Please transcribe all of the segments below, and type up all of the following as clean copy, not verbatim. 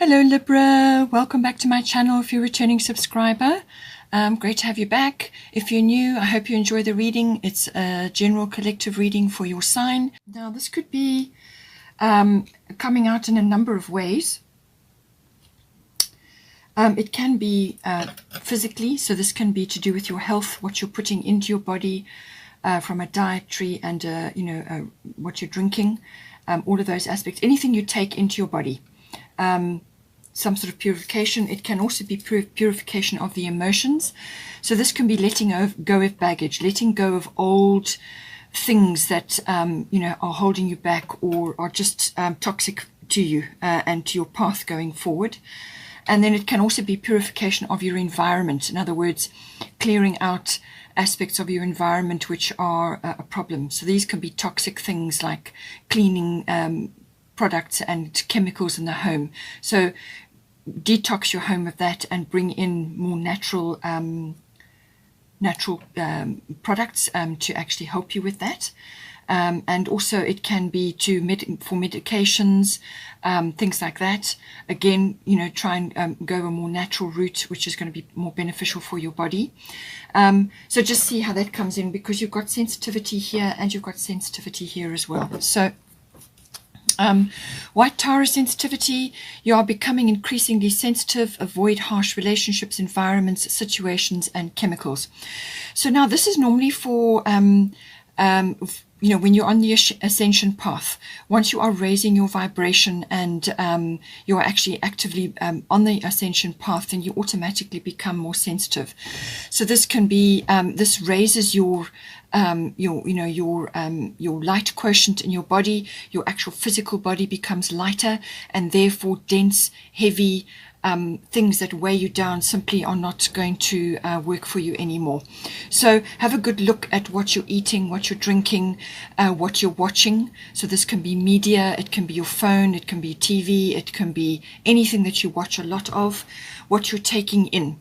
Hello Libra, welcome back to my channel if you're a returning subscriber. Great to have you back. If you're new, I hope you enjoy the reading. It's a general collective reading for your sign. Now this could be coming out in a number of ways. It can be physically, so this can be to do with your health, what you're putting into your body from a dietary and what you're drinking, all of those aspects, anything you take into your body. Some sort of purification. It can also be purification of the emotions. So this can be letting go of baggage, letting go of old things that are holding you back or are just toxic to you and to your path going forward. And then it can also be purification of your environment. In other words, clearing out aspects of your environment which are a problem. So these can be toxic things like cleaning products and chemicals in the home. So detox your home of that and bring in more natural products to actually help you with that. And also it can be for medications, things like that. Again, try and go a more natural route, which is going to be more beneficial for your body. So just see how that comes in, because you've got sensitivity here and you've got sensitivity here as well. So White Taurus sensitivity, you are becoming increasingly sensitive. Avoid harsh relationships, environments, situations, and chemicals. So now this is normally for when you're on the ascension path. Once you are raising your vibration and you are actually actively on the ascension path, then you automatically become more sensitive. So this can be this raises your light quotient in your body. Your actual physical body becomes lighter, and therefore dense, heavy things that weigh you down simply are not going to work for you anymore. So have a good look at what you're eating, what you're drinking, what you're watching. So this can be media, it can be your phone, it can be TV, it can be anything that you watch a lot of, what you're taking in,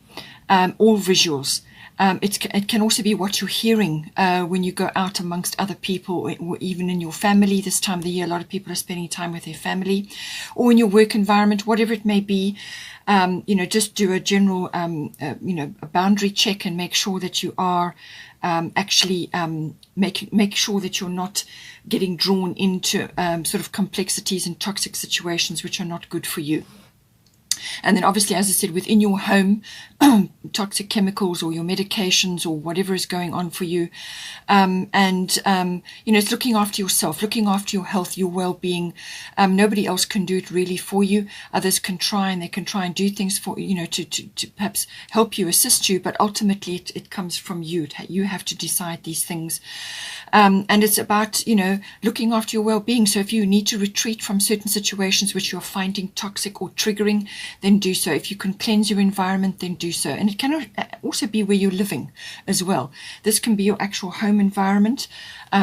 all visuals. It can also be what you're hearing when you go out amongst other people, or even in your family. This time of the year, a lot of people are spending time with their family, or in your work environment, whatever it may be. Just do a general, a boundary check and make sure that you are actually make sure that you're not getting drawn into sort of complexities and toxic situations which are not good for you. And then obviously, as I said, within your home, toxic chemicals or your medications or whatever is going on for you. It's looking after yourself, looking after your health, your well-being. Nobody else can do it really for you. Others can try, and they can try and do things for, to perhaps help you, assist you. But ultimately, it comes from you. You have to decide these things. And it's about, looking after your well-being. So if you need to retreat from certain situations which you're finding toxic or triggering, then do so. If you can cleanse your environment, then do so. And it can also be where you're living as well. This can be your actual home environment,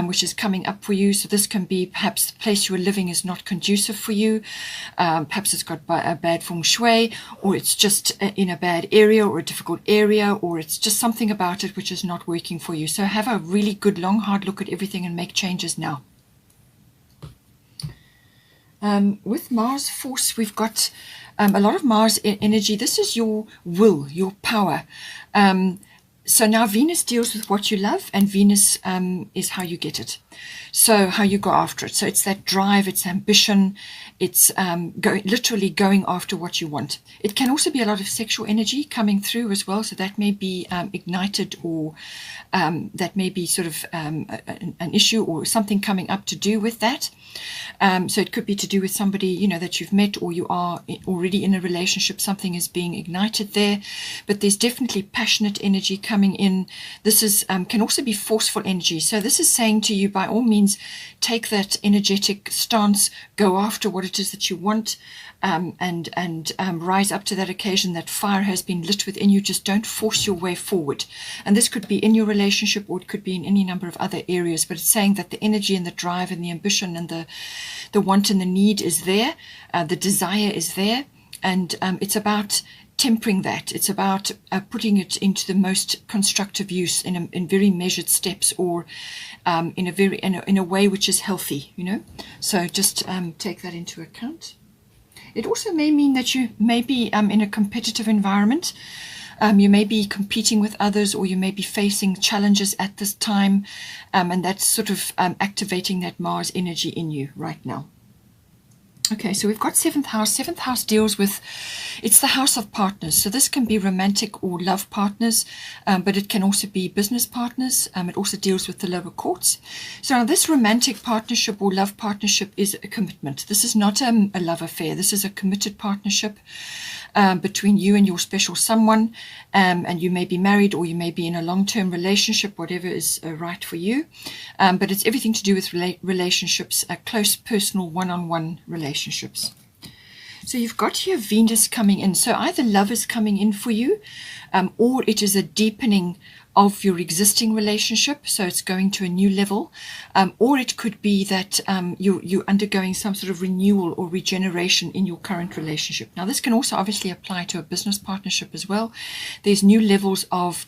which is coming up for you. So this can be perhaps the place you're living is not conducive for you. Perhaps it's got a bad feng shui, or it's just in a bad area or a difficult area, or it's just something about it which is not working for you. So have a really good, long, hard look at everything and make changes now. With Mars force, we've got a lot of Mars energy. This is your will, your power. So now Venus deals with what you love, and Venus is how you get it. So how you go after it. So it's that drive, it's ambition, it's literally going after what you want. It can also be a lot of sexual energy coming through as well. So that may be ignited, or that may be sort of an issue or something coming up to do with that. So it could be to do with somebody, that you've met, or you are already in a relationship. Something is being ignited there, but there's definitely passionate energy coming in. This is can also be forceful energy. So this is saying to you, by all means, take that energetic stance, go after what it is that you want, and rise up to that occasion. That fire has been lit within you. Just don't force your way forward. And this could be in your relationship, or it could be in any number of other areas. But it's saying that the energy and the drive and the ambition and the want and the need is there. The desire is there. And it's about tempering that. It's about putting it into the most constructive use in very measured steps, or in a way which is healthy, So just take that into account. It also may mean that you may be in a competitive environment. You may be competing with others, or you may be facing challenges at this time, and that's sort of activating that Mars energy in you right now. Okay, so we've got seventh house. Seventh house deals with, it's the house of partners. So this can be romantic or love partners, but it can also be business partners. It also deals with the lower courts. So now this romantic partnership or love partnership is a commitment. This is not a love affair. This is a committed partnership between you and your special someone, and you may be married or you may be in a long-term relationship, whatever is right for you. But it's everything to do with relationships, close, personal, one-on-one relationships. So you've got here Venus coming in. So either love is coming in for you, or it is a deepening of your existing relationship, so it's going to a new level, or it could be that you're undergoing some sort of renewal or regeneration in your current relationship. Now this can also obviously apply to a business partnership as well. There's new levels of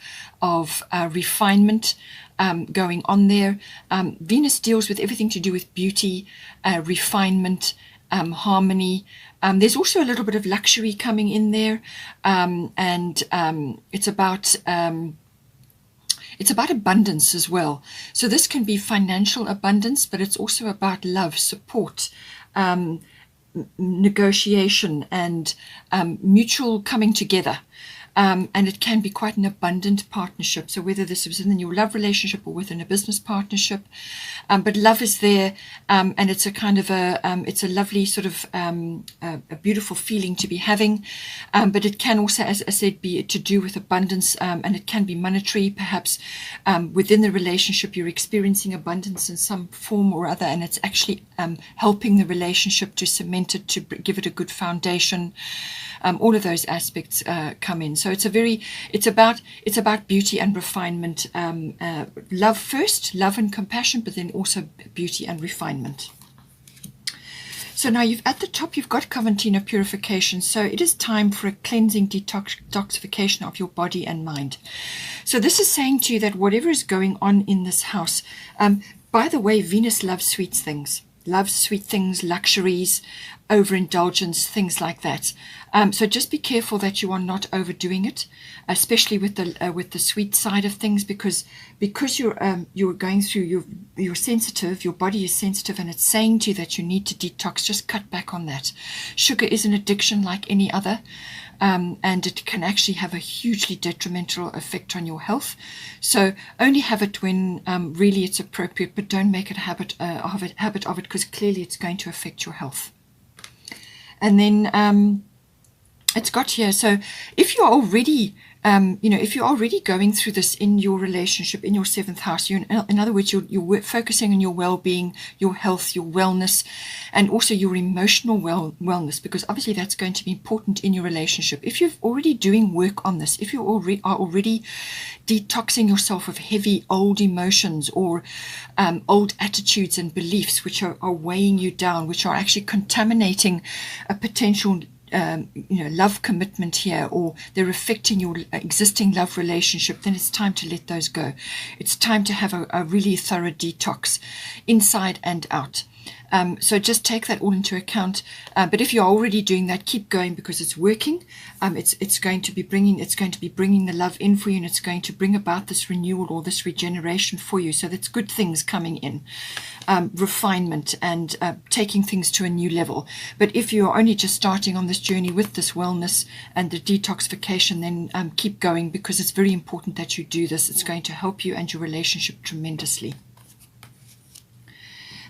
refinement going on there. Venus deals with everything to do with beauty, refinement, harmony. There's also a little bit of luxury coming in there, and it's about abundance as well. So this can be financial abundance, but it's also about love, support, negotiation, and mutual coming together. And it can be quite an abundant partnership. So whether this is within your love relationship or within a business partnership, but love is there, and it's a kind of it's a lovely sort of a beautiful feeling to be having. But it can also, as I said, be to do with abundance, and it can be monetary. Perhaps within the relationship you're experiencing abundance in some form or other, and it's actually helping the relationship to cement it, to give it a good foundation. All of those aspects come in. So it's about beauty and refinement. Love first, love and compassion, but then also beauty and refinement. So now at the top you've got Coventina purification. So it is time for a cleansing detoxification of your body and mind. So this is saying to you that whatever is going on in this house, by the way, Venus loves sweet things. Loves sweet things, luxuries, overindulgence, things like that. So just be careful that you are not overdoing it, especially with the sweet side of things, because you're going through, you're sensitive, your body is sensitive, and it's saying to you that you need to detox. Just cut back on that. Sugar is an addiction like any other. And it can actually have a hugely detrimental effect on your health. So only have it when really it's appropriate, but don't make it a habit of it, because clearly it's going to affect your health. And then it's got here. So if you're already if you're already going through this in your relationship, in your seventh house, in other words, you're focusing on your well-being, your health, your wellness, and also your emotional wellness, because obviously that's going to be important in your relationship. If you're already doing work on this, if you are already detoxing yourself of heavy old emotions or old attitudes and beliefs which are weighing you down, which are actually contaminating a potential love commitment here, or they're affecting your existing love relationship, then it's time to let those go. It's time to have a really thorough detox inside and out. So just take that all into account. But if you're already doing that, keep going, because it's working. It's going to be bringing the love in for you, and it's going to bring about this renewal or this regeneration for you. So that's good things coming in, refinement and taking things to a new level. But if you're only just starting on this journey with this wellness and the detoxification, then keep going, because it's very important that you do this. It's going to help you and your relationship tremendously.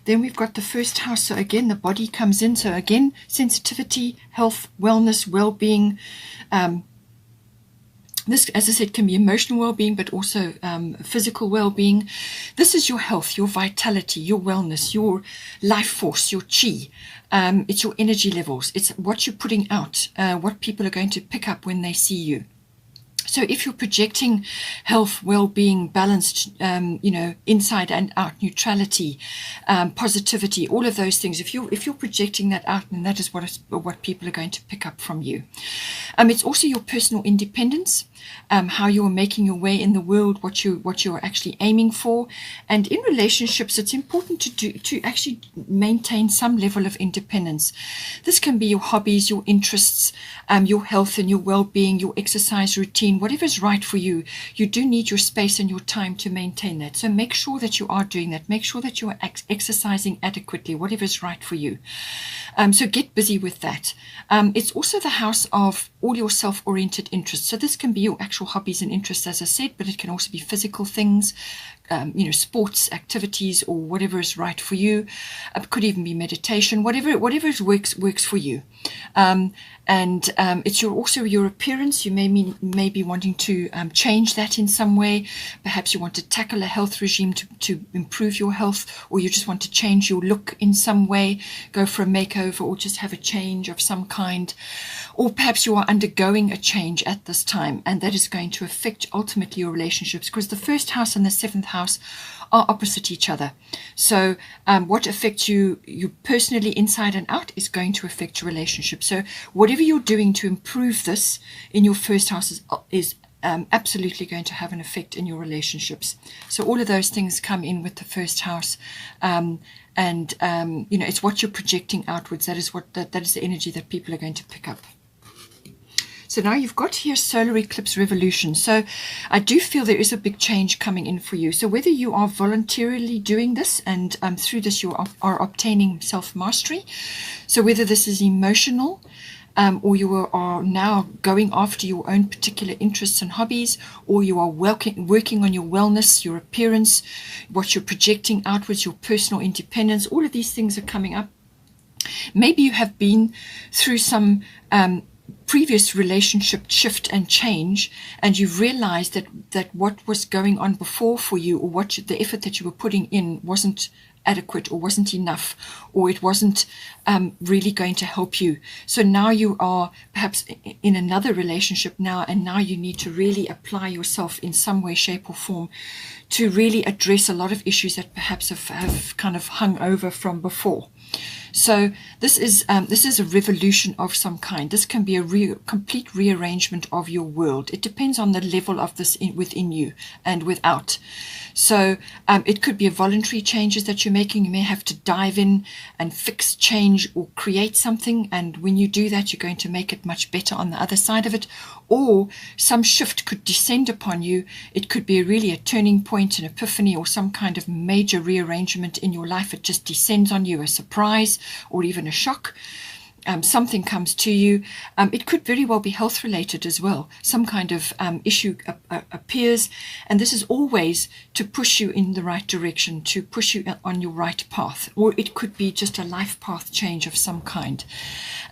Then we've got the first house. So again, the body comes in. So again, sensitivity, health, wellness, well-being. This, as I said, can be emotional well-being, but also physical well-being. This is your health, your vitality, your wellness, your life force, your chi. It's your energy levels. It's what you're putting out, what people are going to pick up when they see you. So if you're projecting health, well-being, balanced, inside and out, neutrality, positivity, all of those things, if you're projecting that out, then that is what people are going to pick up from you. It's also your personal independence. how you are making your way in the world, what you are actually aiming for. And in relationships, it's important to actually maintain some level of independence. This can be your hobbies, your interests, your health and your well-being, your exercise routine, whatever is right for you. You do need your space and your time to maintain that. So make sure that you are doing that. Make sure that you are exercising adequately, whatever is right for you. So get busy with that. It's also the house of all your self-oriented interests. So this can be your actual hobbies and interests, as I said, but it can also be physical things, sports activities, or whatever is right for you. It could even be meditation, whatever works for you. It's also your appearance. You may be wanting to change that in some way. Perhaps you want to tackle a health regime to improve your health, or you just want to change your look in some way, go for a makeover, or just have a change of some kind. Or perhaps you are undergoing a change at this time, and that is going to affect ultimately your relationships, because the first house and the seventh house are opposite each other. So what affects you personally inside and out is going to affect your relationship. So whatever you're doing to improve this in your first house is absolutely going to have an effect in your relationships. So all of those things come in with the first house. It's what you're projecting outwards. That is the energy that people are going to pick up. So now you've got here solar eclipse revolution. So I do feel there is a big change coming in for you. So whether you are voluntarily doing this and through this you are obtaining self-mastery, so whether this is emotional, or you are now going after your own particular interests and hobbies, or you are working on your wellness, your appearance, what you're projecting outwards, your personal independence, all of these things are coming up. Maybe you have been through some previous relationship shift and change, and you've realized that what was going on before for you, or the effort that you were putting in wasn't adequate or wasn't enough, or it wasn't really going to help you. So now you are perhaps in another relationship now, and now you need to really apply yourself in some way, shape or form to really address a lot of issues that perhaps have kind of hung over from before. So this is a revolution of some kind. This can be a complete rearrangement of your world. It depends on the level of this within you and without. So it could be a voluntary changes that you're making. You may have to dive in and fix, change, or create something. And when you do that, you're going to make it much better on the other side of it. Or some shift could descend upon you. It could be really a turning point, an epiphany, or some kind of major rearrangement in your life. It just descends on you, a surprise or even a shock. Something comes to you. It could very well be health related as well. Some kind of issue appears, and this is always to push you in the right direction, to push you on your right path. Or it could be just a life path change of some kind.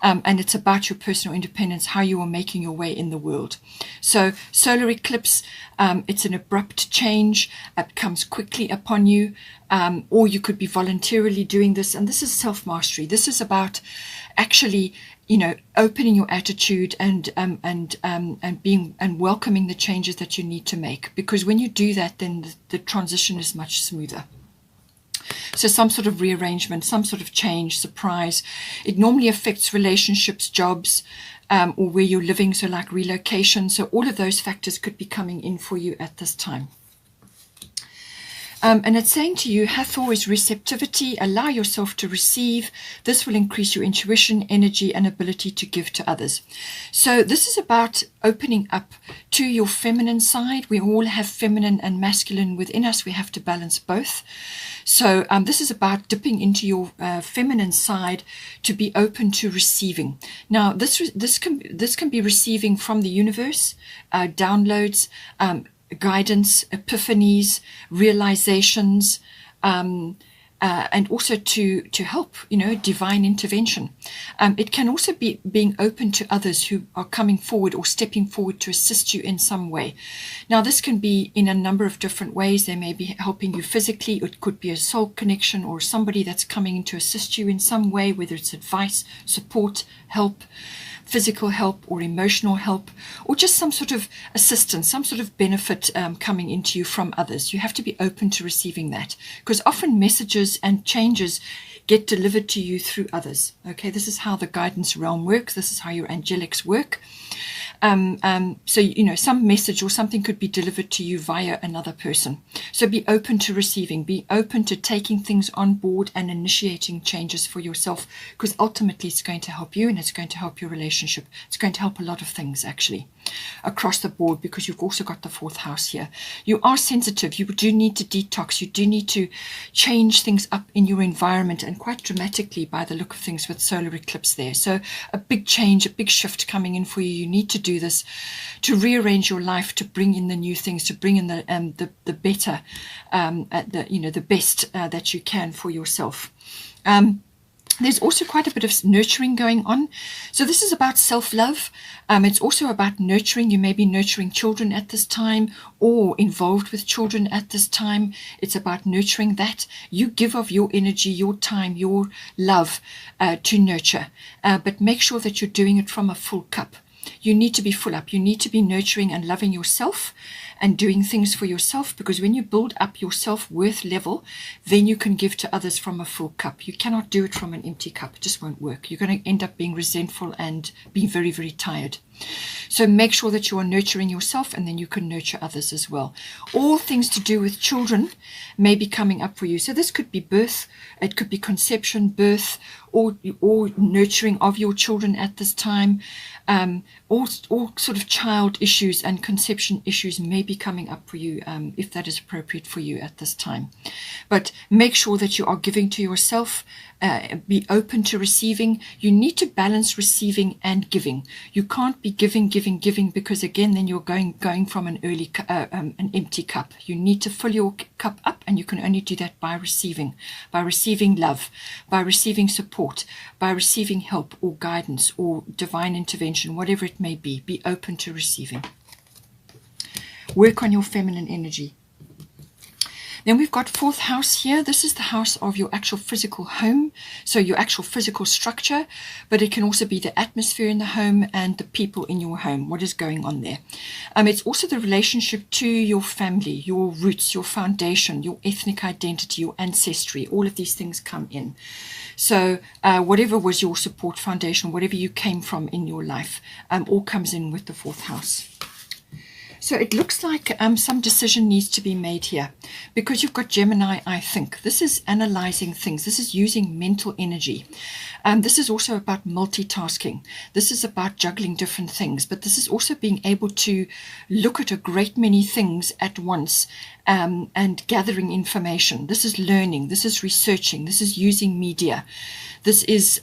And it's about your personal independence, how you are making your way in the world. So solar eclipse, it's an abrupt change. It comes quickly upon you, or you could be voluntarily doing this. And this is self-mastery. This is about actually, opening your attitude and being and welcoming the changes that you need to make. Because when you do that, then the transition is much smoother. So some sort of rearrangement, some sort of change, surprise. It normally affects relationships, jobs, or where you're living, so like relocation. So all of those factors could be coming in for you at this time. And it's saying to you, Hathor is receptivity. Allow yourself to receive. This will increase your intuition, energy, and ability to give to others. So this is about opening up to your feminine side. We all have feminine and masculine within us. We have to balance both. So this is about dipping into your feminine side to be open to receiving. Now, this can be receiving from the universe, downloads, guidance, epiphanies, realizations, and also to help, divine intervention. It can also be being open to others who are coming forward or stepping forward to assist you in some way. Now, this can be in a number of different ways. They may be helping you physically. It could be a soul connection or somebody that's coming in to assist you in some way, whether it's advice, support, help, physical help or emotional help, or just some sort of assistance, some sort of benefit coming into you from others. You have to be open to receiving that, because often messages and changes get delivered to you through others. Okay, this is how the guidance realm works. This is how your angelics work. So, some message or something could be delivered to you via another person. So be open to receiving, be open to taking things on board and initiating changes for yourself, because ultimately it's going to help you and it's going to help your relationship. It's going to help a lot of things actually across the board, because you've also got the 4th house here. You are sensitive. You do need to detox. You do need to change things up in your environment, and quite dramatically by the look of things with solar eclipse there. So a big change, a big shift coming in for you. You need to do this to rearrange your life, to bring in the new things, to bring in the better, the best that you can for yourself. There's also quite a bit of nurturing going on. So this is about self-love. It's also about nurturing. You may be nurturing children at this time or involved with children at this time. It's about nurturing that. You give of your energy, your time, your love to nurture. But make sure that you're doing it from a full cup. You need to be full up. You need to be nurturing and loving yourself and doing things for yourself, because when you build up your self-worth level, then you can give to others from a full cup. You cannot do it from an empty cup. It just won't work. You're going to end up being resentful and being very, very tired. So make sure that you are nurturing yourself, and then you can nurture others as well. All things to do with children may be coming up for you. So this could be birth, it could be conception, birth, or nurturing of your children at this time. All sort of child issues and conception issues may be coming up for you, if that is appropriate for you at this time. But make sure that you are giving to yourself. Be open to receiving. You need to balance receiving and giving. You can't be giving, because again, then you're going from an empty cup. You need to fill your cup up, and you can only do that by receiving love, by receiving support, by receiving help or guidance or divine intervention, whatever it may be. Be open to receiving. Work on your feminine energy. Then we've got 4th house here. This is the house of your actual physical home, so your actual physical structure, but it can also be the atmosphere in the home and the people in your home, what is going on there. It's also the relationship to your family, your roots, your foundation, your ethnic identity, your ancestry. All of these things come in. So whatever was your support foundation, whatever you came from in your life, all comes in with the 4th house. So it looks like some decision needs to be made here, because you've got Gemini, I think. This is analyzing things. This is using mental energy. This is also about multitasking. This is about juggling different things, but this is also being able to look at a great many things at once, and gathering information. This is learning. This is researching. This is using media. This is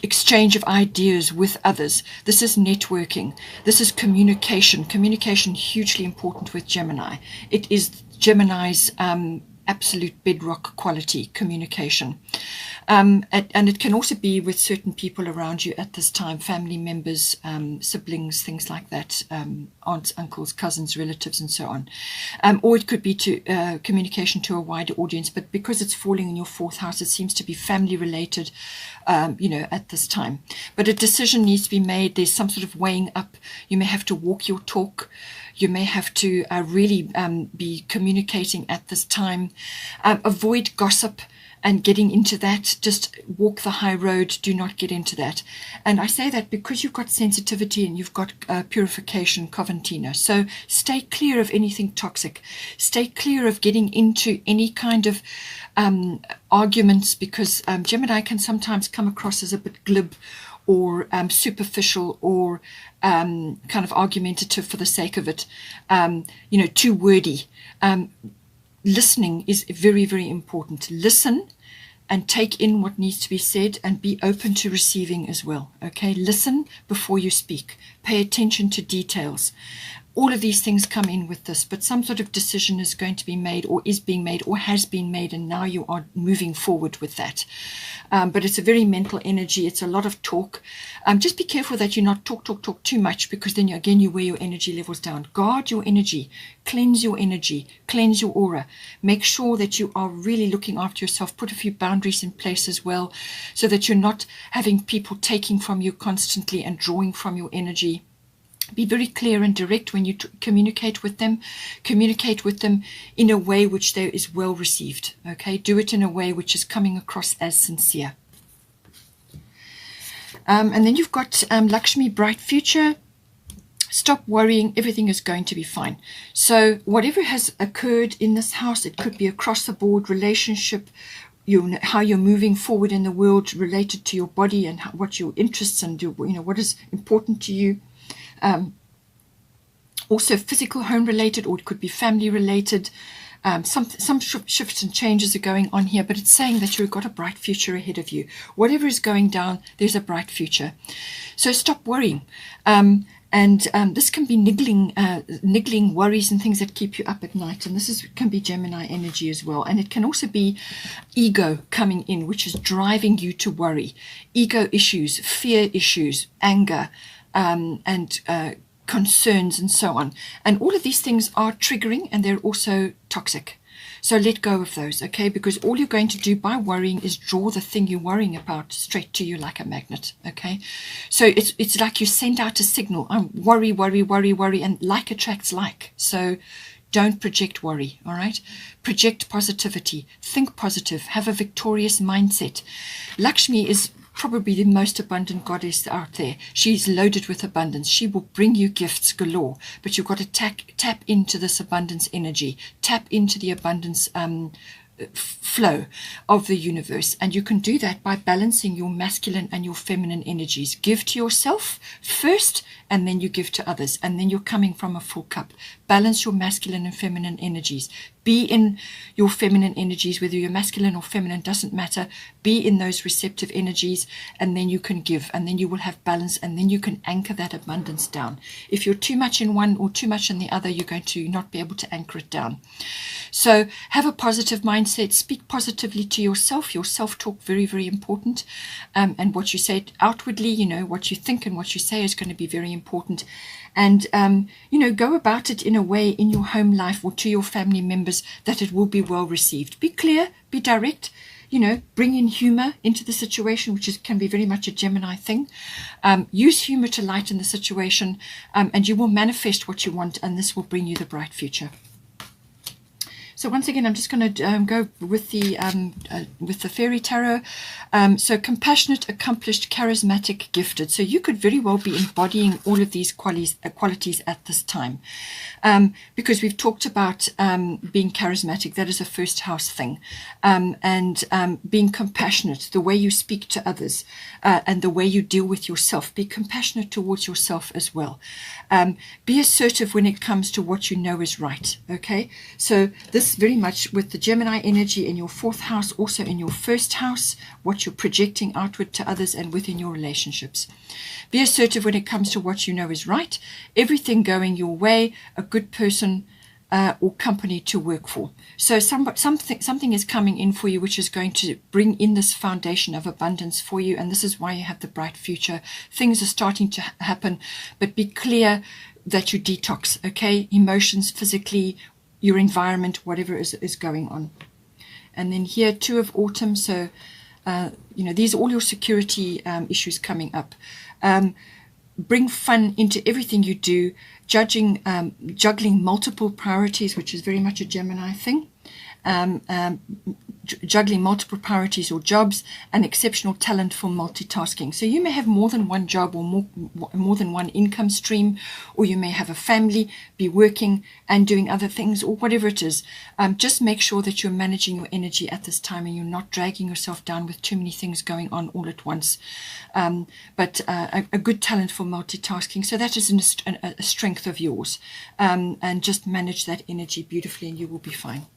exchange of ideas with others. This is networking. This is communication. Communication, hugely important with Gemini. It is Gemini's absolute bedrock quality, communication. And it can also be with certain people around you at this time, family members, siblings, things like that, aunts, uncles, cousins, relatives, and so on. Or it could be to communication to a wider audience, but because it's falling in your 4th house, it seems to be family related, at this time. But a decision needs to be made. There's some sort of weighing up. You may have to walk your talk. You may have to really be communicating at this time. Avoid gossip and getting into that. Just walk the high road. Do not get into that. And I say that because you've got sensitivity and you've got purification, Coventina. So stay clear of anything toxic. Stay clear of getting into any kind of arguments, because Gemini can sometimes come across as a bit glib or superficial or kind of argumentative for the sake of it, too wordy. Listening is very, very important. Listen and take in what needs to be said, and be open to receiving as well. Okay, listen before you speak. Pay attention to details. All of these things come in with this, but some sort of decision is going to be made, or is being made, or has been made, and now you are moving forward with that. But it's a very mental energy. It's a lot of talk. Just be careful that you not talk too much, because then again you wear your energy levels down. Guard your energy. Cleanse your energy. Cleanse your aura. Make sure that you are really looking after yourself. Put a few boundaries in place as well, so that you're not having people taking from you constantly and drawing from your energy. Be very clear and direct when you communicate with them. Communicate with them in a way which there is well received. Okay, do it in a way which is coming across as sincere. And then you've got Lakshmi, bright future. Stop worrying, everything is going to be fine. So whatever has occurred in this house, it could be across the board, relationship, how you're moving forward in the world related to your body and what your interests and what is important to you. Also physical, home related, or it could be family related. Some shifts and changes are going on here, but it's saying that you've got a bright future ahead of you. Whatever is going down, there's a bright future. So stop worrying. This can be niggling worries and things that keep you up at night. And this can be Gemini energy as well. And it can also be ego coming in, which is driving you to worry. Ego issues, fear issues, anger, and concerns and so on. And all of these things are triggering, and they're also toxic. So let go of those, okay? Because all you're going to do by worrying is draw the thing you're worrying about straight to you like a magnet, okay? So it's like you send out a signal. Worry, worry, worry, worry, and like attracts like. So don't project worry, all right? Project positivity. Think positive. Have a victorious mindset. Lakshmi is probably the most abundant goddess out there. She's loaded with abundance. She will bring you gifts galore, but you've got to tap into this abundance energy, tap into the abundance flow of the universe. And you can do that by balancing your masculine and your feminine energies. Give to yourself first, and then you give to others, and then you're coming from a full cup. Balance your masculine and feminine energies. Be in your feminine energies, whether you're masculine or feminine, doesn't matter. Be in those receptive energies, and then you can give, and then you will have balance, and then you can anchor that abundance down. If you're too much in one or too much in the other, you're going to not be able to anchor it down. So have a positive mindset. Speak positively to yourself. Your self-talk, very, very important. And what you say outwardly, what you think and what you say is going to be very important. And, go about it in a way in your home life or to your family members that it will be well received. Be clear, be direct, bring in humor into the situation, which can be very much a Gemini thing. Use humor to lighten the situation, and you will manifest what you want, and this will bring you the bright future. So once again, I'm just going to go with the fairy tarot. So compassionate, accomplished, charismatic, gifted. So you could very well be embodying all of these qualities at this time, because we've talked about being charismatic. That is a first house thing, and being compassionate, the way you speak to others, and the way you deal with yourself. Be compassionate towards yourself as well. Be assertive when it comes to what you know is right. Okay, so this very much with the Gemini energy in your fourth house, also in your first house, what you're projecting outward to others and within your relationships. Be assertive when it comes to what you know is right, everything going your way, a good person or company to work for. So something is coming in for you which is going to bring in this foundation of abundance for you, and this is why you have the bright future. Things are starting to happen, but be clear that you detox, okay? Emotions, physically, your environment, whatever is going on. And then here, Two of Autumn. So these are all your security issues coming up. Bring fun into everything you do, juggling multiple priorities, which is very much a Gemini thing. Juggling multiple priorities or jobs, and exceptional talent for multitasking. So you may have more than one job or more than one income stream, or you may have a family, be working and doing other things, or whatever it is. Just make sure that you're managing your energy at this time and you're not dragging yourself down with too many things going on all at once. But a good talent for multitasking. So that is a strength of yours. And just manage that energy beautifully and you will be fine.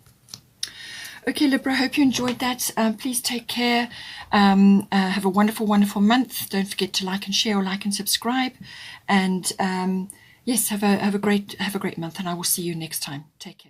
Okay, Libra, I hope you enjoyed that. Please take care. Have a wonderful, wonderful month. Don't forget to like and share, or like and subscribe. And yes, have a great month, and I will see you next time. Take care.